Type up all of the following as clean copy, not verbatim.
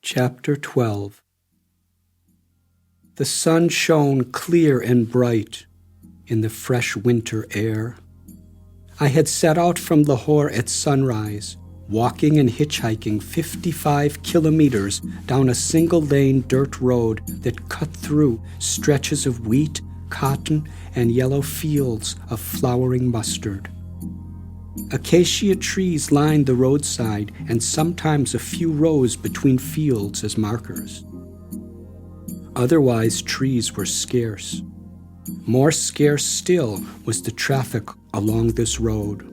Chapter 12. The sun shone clear and bright in the fresh winter air. I had set out from Lahore at sunrise, walking and hitchhiking 55 kilometers down a single-lane dirt road that cut through stretches of wheat, cotton, and yellow fields of flowering mustard. Acacia trees lined the roadside, and sometimes a few rows between fields as markers. Otherwise, trees were scarce. More scarce still was the traffic along this road.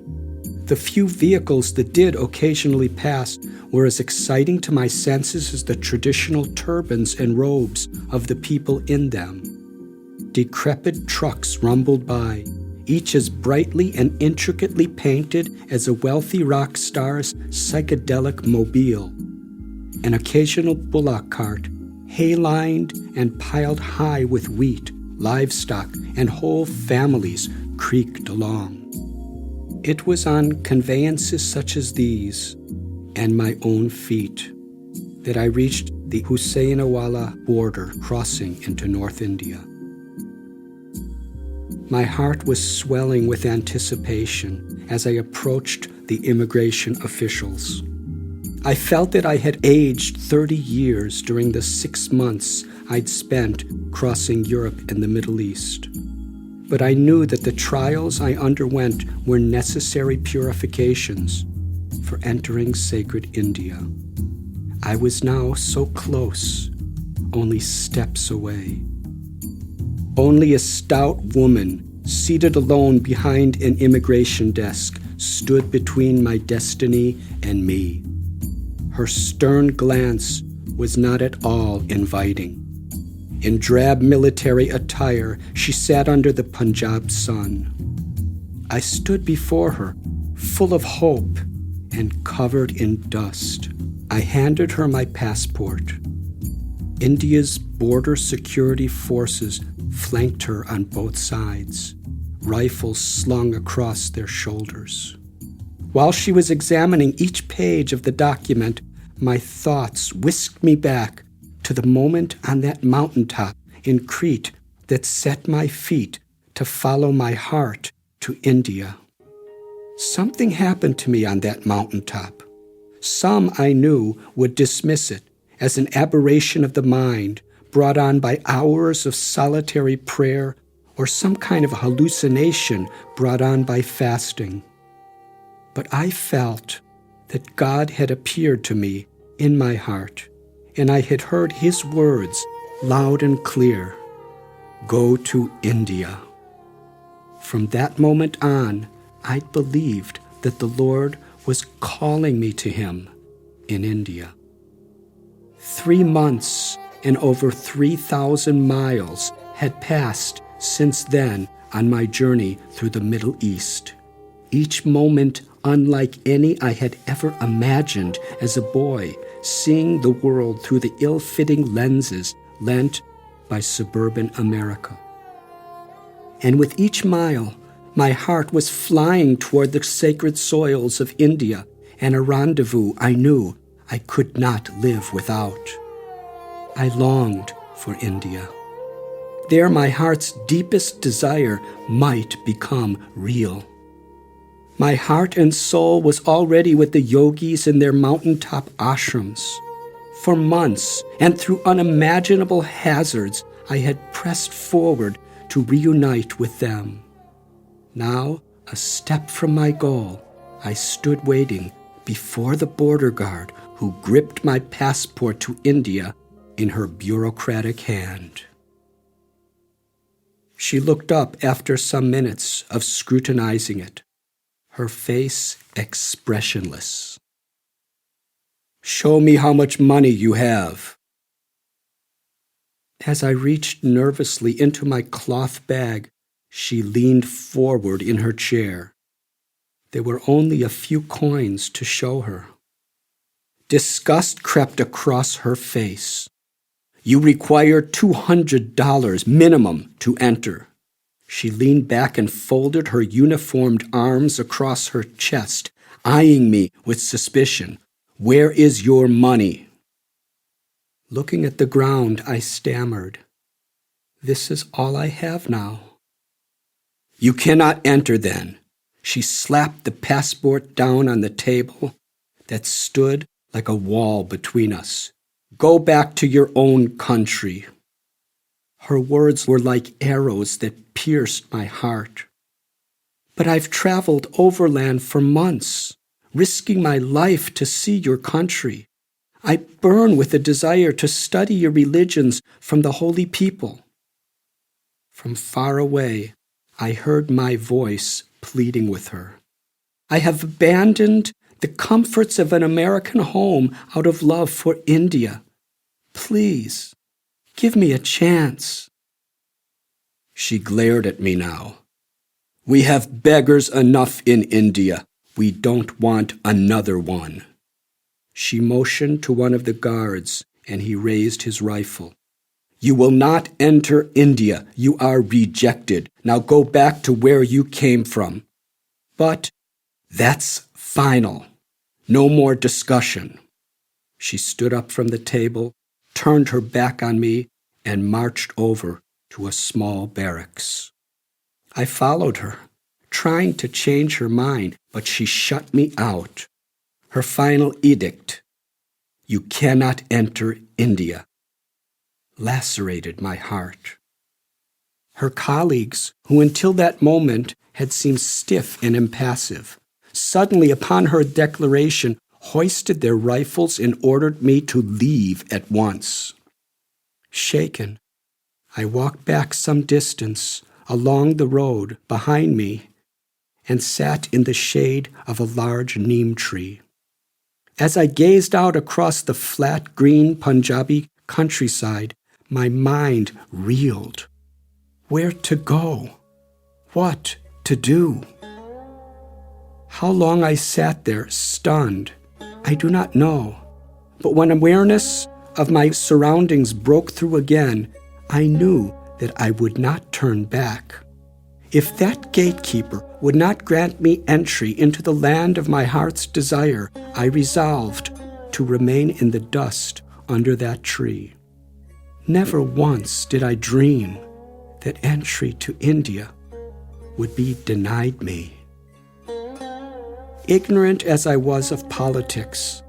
The few vehicles that did occasionally pass were as exciting to my senses as the traditional turbans and robes of the people in them. Decrepit trucks rumbled by, each as brightly and intricately painted as a wealthy rock star's psychedelic mobile. An occasional bullock cart, hay-lined and piled high with wheat, livestock, and whole families creaked along. It was on conveyances such as these, and my own feet, that I reached the Husainawala border crossing into North India. My heart was swelling with anticipation as I approached the immigration officials. I felt that I had aged 30 years during the 6 months I'd spent crossing Europe and the Middle East. But I knew that the trials I underwent were necessary purifications for entering sacred India. I was now so close, only steps away. Only a stout woman, seated alone behind an immigration desk, stood between my destiny and me. Her stern glance was not at all inviting. In drab military attire, she sat under the Punjab sun. I stood before her, full of hope and covered in dust. I handed her my passport. India's border security forces flanked her on both sides, rifles slung across their shoulders. While she was examining each page of the document, my thoughts whisked me back to the moment on that mountaintop in Crete that set my feet to follow my heart to India. Something happened to me on that mountaintop. Some, I knew, would dismiss it as an aberration of the mind brought on by hours of solitary prayer or some kind of hallucination brought on by fasting. But I felt that God had appeared to me in my heart, and I had heard His words loud and clear, "Go to India." From that moment on, I believed that the Lord was calling me to Him in India. 3 months and over 3,000 miles had passed since then on my journey through the Middle East, each moment unlike any I had ever imagined as a boy, seeing the world through the ill-fitting lenses lent by suburban America. And with each mile, my heart was flying toward the sacred soils of India and a rendezvous I knew I could not live without. I longed for India. There my heart's deepest desire might become real. My heart and soul was already with the yogis in their mountaintop ashrams. For months, and through unimaginable hazards, I had pressed forward to reunite with them. Now, a step from my goal, I stood waiting before the border guard who gripped my passport to India in her bureaucratic hand. She looked up after some minutes of scrutinizing it, her face expressionless. "Show me how much money you have." As I reached nervously into my cloth bag, she leaned forward in her chair. There were only a few coins to show her. Disgust crept across her face. "You require $200 minimum to enter." She leaned back and folded her uniformed arms across her chest, eyeing me with suspicion. "Where is your money?" Looking at the ground, I stammered, "This is all I have now." "You cannot enter then." She slapped the passport down on the table that stood like a wall between us. "Go back to your own country." Her words were like arrows that pierced my heart. "But I've traveled overland for months, risking my life to see your country. I burn with a desire to study your religions from the holy people." From far away, I heard my voice pleading with her. "I have abandoned the comforts of an American home out of love for India. Please, give me a chance." She glared at me now. "We have beggars enough in India. We don't want another one." She motioned to one of the guards, and he raised his rifle. "You will not enter India. You are rejected. Now go back to where you came from." "But that's final. No more discussion." She stood up from the table, turned her back on me, and marched over to a small barracks. I followed her, trying to change her mind, but she shut me out. Her final edict, "You cannot enter India," lacerated my heart. Her colleagues, who until that moment had seemed stiff and impassive, suddenly upon her declaration hoisted their rifles and ordered me to leave at once. Shaken, I walked back some distance along the road behind me and sat in the shade of a large neem tree. As I gazed out across the flat green Punjabi countryside, my mind reeled. Where to go? What to do? How long I sat there, stunned, I do not know. But when awareness of my surroundings broke through again, I knew that I would not turn back. If that gatekeeper would not grant me entry into the land of my heart's desire, I resolved to remain in the dust under that tree. Never once did I dream that entry to India would be denied me. Ignorant as I was of politics,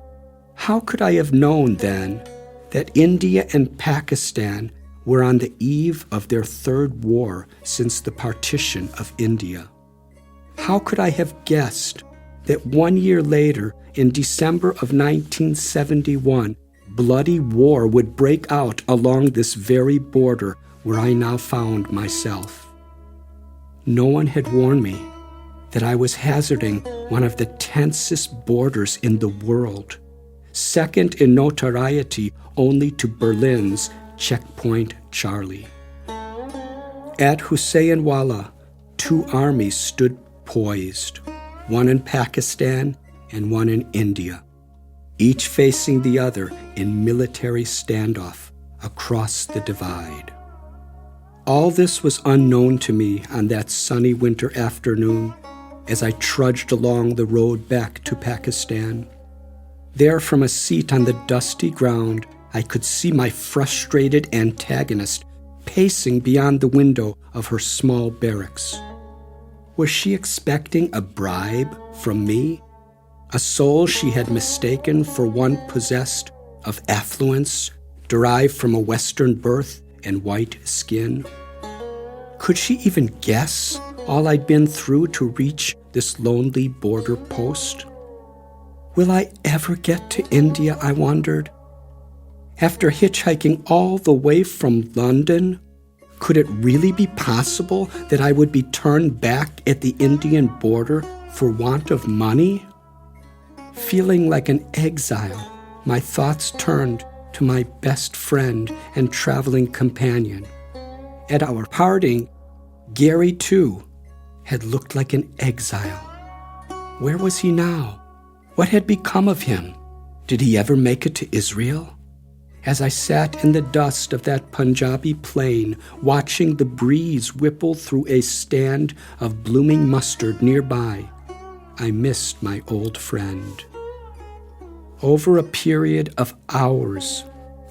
how could I have known then that India and Pakistan were on the eve of their third war since the partition of India? How could I have guessed that 1 year later, in December of 1971, bloody war would break out along this very border where I now found myself? No one had warned me that I was hazarding one of the tensest borders in the world, second in notoriety only to Berlin's Checkpoint Charlie. At Husseinwala, 2 armies stood poised, one in Pakistan and one in India, each facing the other in military standoff across the divide. All this was unknown to me on that sunny winter afternoon as I trudged along the road back to Pakistan. There, from a seat on the dusty ground, I could see my frustrated antagonist pacing beyond the window of her small barracks. Was she expecting a bribe from me? A soul she had mistaken for one possessed of affluence, derived from a Western birth and white skin? Could she even guess all I'd been through to reach this lonely border post? Will I ever get to India, I wondered? After hitchhiking all the way from London, could it really be possible that I would be turned back at the Indian border for want of money? Feeling like an exile, my thoughts turned to my best friend and traveling companion. At our parting, Gary, too, had looked like an exile. Where was he now? What had become of him? Did he ever make it to Israel? As I sat in the dust of that Punjabi plain, watching the breeze ripple through a stand of blooming mustard nearby, I missed my old friend. Over a period of hours,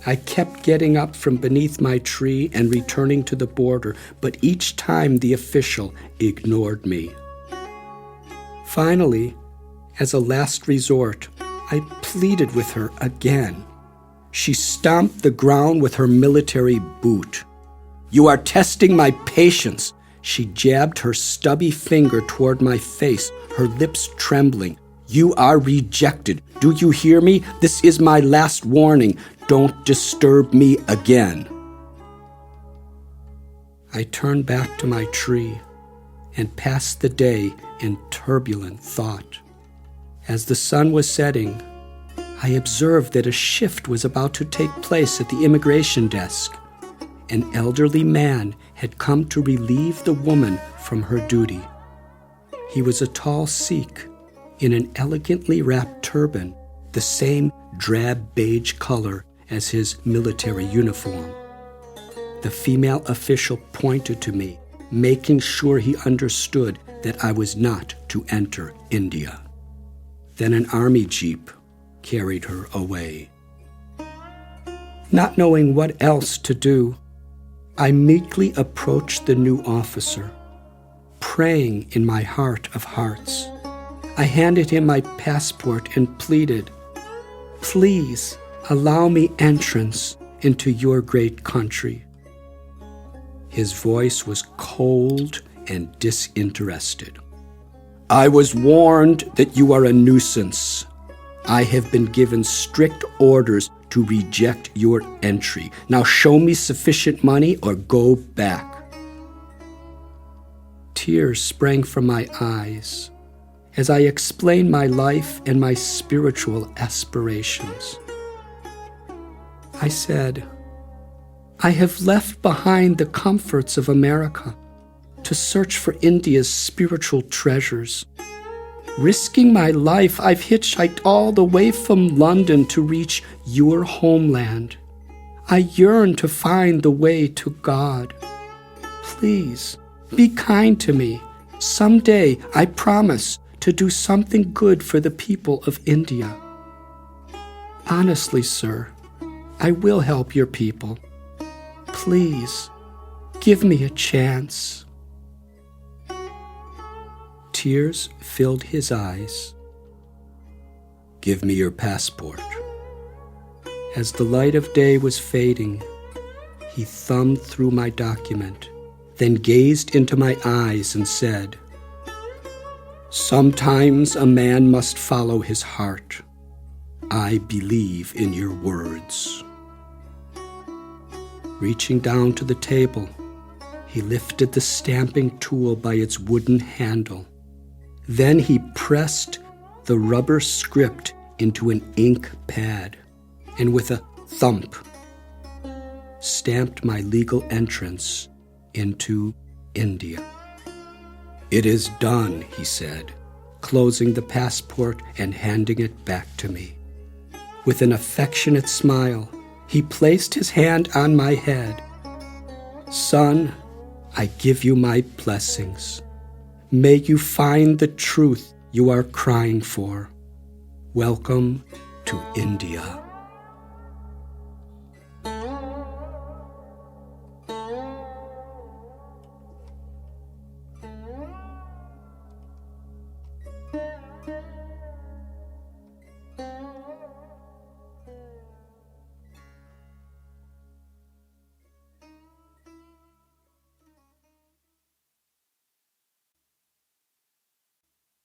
I kept getting up from beneath my tree and returning to the border, but each time the official ignored me. Finally, as a last resort, I pleaded with her again. She stomped the ground with her military boot. "You are testing my patience." She jabbed her stubby finger toward my face, her lips trembling. "You are rejected. Do you hear me? This is my last warning. Don't disturb me again." I turned back to my tree and passed the day in turbulent thought. As the sun was setting, I observed that a shift was about to take place at the immigration desk. An elderly man had come to relieve the woman from her duty. He was a tall Sikh in an elegantly wrapped turban, the same drab beige color as his military uniform. The female official pointed to me, making sure he understood that I was not to enter India. Then an army jeep carried her away. Not knowing what else to do, I meekly approached the new officer, praying in my heart of hearts. I handed him my passport and pleaded, "Please allow me entrance into your great country." His voice was cold and disinterested. "I was warned that you are a nuisance. I have been given strict orders to reject your entry. Now show me sufficient money or go back." Tears sprang from my eyes as I explained my life and my spiritual aspirations. I said, "I have left behind the comforts of America to search for India's spiritual treasures. Risking my life, I've hitchhiked all the way from London to reach your homeland. I yearn to find the way to God. Please, be kind to me. Someday, I promise to do something good for the people of India. Honestly, sir, I will help your people. Please, give me a chance." Tears filled his eyes. "Give me your passport." As the light of day was fading, he thumbed through my document, then gazed into my eyes and said, "Sometimes a man must follow his heart. I believe in your words." Reaching down to the table, he lifted the stamping tool by its wooden handle. Then he pressed the rubber script into an ink pad, and with a thump, stamped my legal entrance into India. "It is done," he said, closing the passport and handing it back to me. With an affectionate smile, he placed his hand on my head. "Son, I give you my blessings. May you find the truth you are crying for. Welcome to India."